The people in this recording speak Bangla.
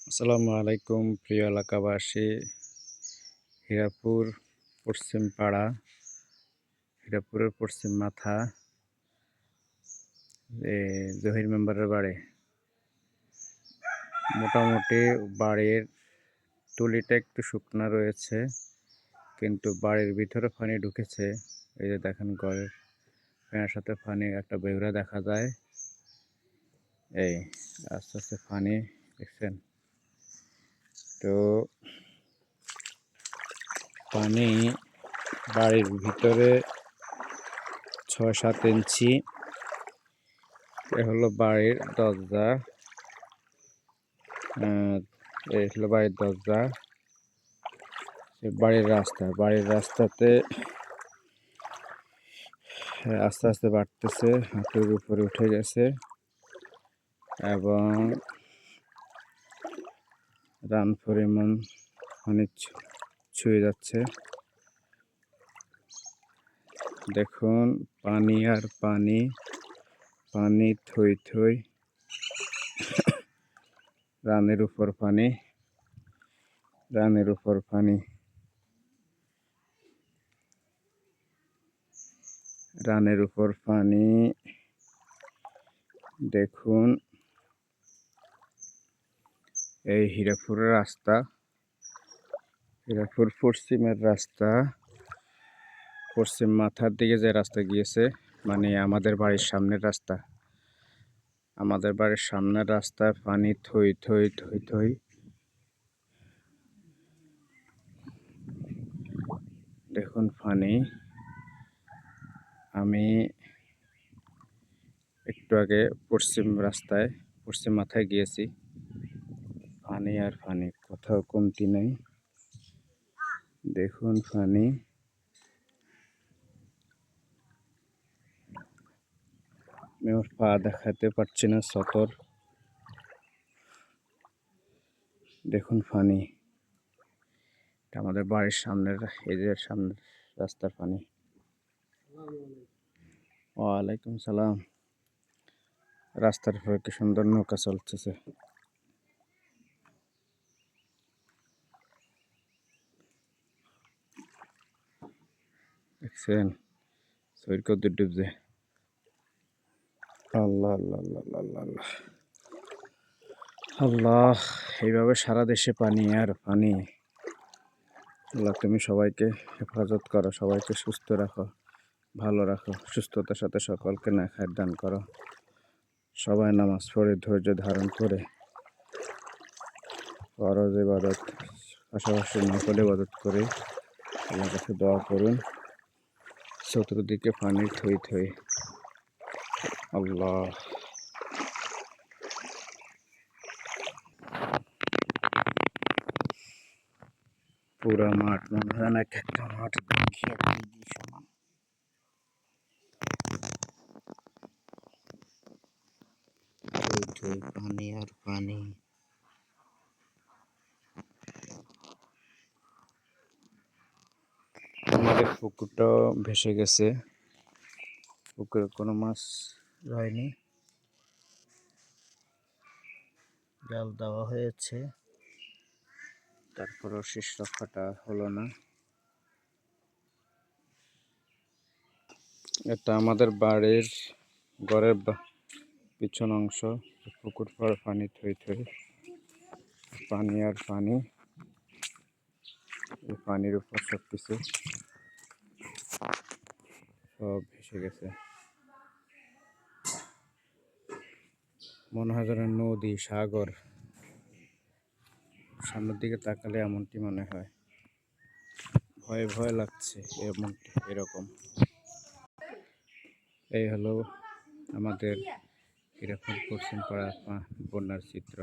আসসালামু আলাইকুম প্রিয় এলাকাবাসী। হীরাপুর পশ্চিম পাড়া, হীরাপুরের পশ্চিম মাথা, জহির মেম্বারের বাড়ি। মোটামুটি বাড়ির তুলিটা একটু শুকনা রয়েছে, কিন্তু বাড়ির ভিতরে পানি ঢুকেছে। এই যে দেখেন, ঘরের ফ্যানের সাথে পানি একটা বেহুরা দেখা যায়। এই আস্তে আস্তে পানি দেখছেন তো, পানি বাড়ির ভিতরে ৬-৭ ইঞ্চি। এ হলো বাড়ির দরজা, এই হলো বাড়ির দরজা। বাড়ির রাস্তাতে আস্তে আস্তে বাড়তেছে, হাঁটুর উপরে উঠে গেছে এবং রান পরিমাণ অনেক ছুঁয়ে যাচ্ছে। দেখুন, পানি আর পানি, পানি থই থই, রানের উপর পানি, রানের উপর পানি, রানের উপর পানি। দেখুন, এই হীরাপুরের রাস্তা, হীরাপুর পশ্চিমের রাস্তা, পশ্চিম মাথার দিকে যে রাস্তা গিয়েছে, মানে আমাদের বাড়ির সামনের রাস্তা। আমাদের বাড়ির সামনের রাস্তায় পানি থই থই থই থই। দেখুন পানি। আমি একটু আগে পশ্চিম মাথায় গিয়েছি, পানি আর পানি, কোথাও কমতি নেই। দেখুন পানি। আমি ওর পা দেখাতে পারছি না, সতর। দেখুন পানি, এটা আমাদের বাড়ির সামনের, এই যে সামনের রাস্তার পানি। ওয়ালাইকুম সালাম। রাস্তার উপরে কি সুন্দর নৌকা চলতেছে। দেখছেন শরীর কত ডুবছে। আল্লাহ আল্লাহ আল্লাহ আল্লাহ আল্লাহ আল্লাহ। এইভাবে সারা দেশে পানি আর পানি। আল্লাহ, তুমি সবাইকে হেফাজত করো, সবাইকে সুস্থ রাখো, ভালো রাখো, সুস্থতার সাথে সকলকে নেখায়ের দান করো। সবাই নামাজ পড়ে ধৈর্য ধারণ করে ফরজ ইবাদত পাশাপাশি নফল ইবাদত করে আল্লাহর কাছে দোয়া করুন। চতুর্দিকে পানি থই থই। আল্লাহ। পুরা মাঠ মনে হয় না একটা মাঠ, দেখি সমান। পানি আর পানি। আমাদের পুকুরটাও ভেসে গেছে, পুকুরে কোনো মাছ রয়নি, জাল দেওয়া হয়েছে, তারপরও শেষ রক্ষাটা হলো না। এটা আমাদের বাড়ির ঘরের পিছন অংশ। পুকুর পর পানি থই থই, পানি আর পানি। এই পানির উপর সব কিছু সব ভেসে গেছে। মনে হয় যেন নদী, সাগর। সামনের দিকে তাকালে এমনটি মনে হয়, ভয় ভয় লাগছে এরকম। এই হলো আমাদের হীরাপুর পশ্চিম পাড়া বন্যার চিত্র।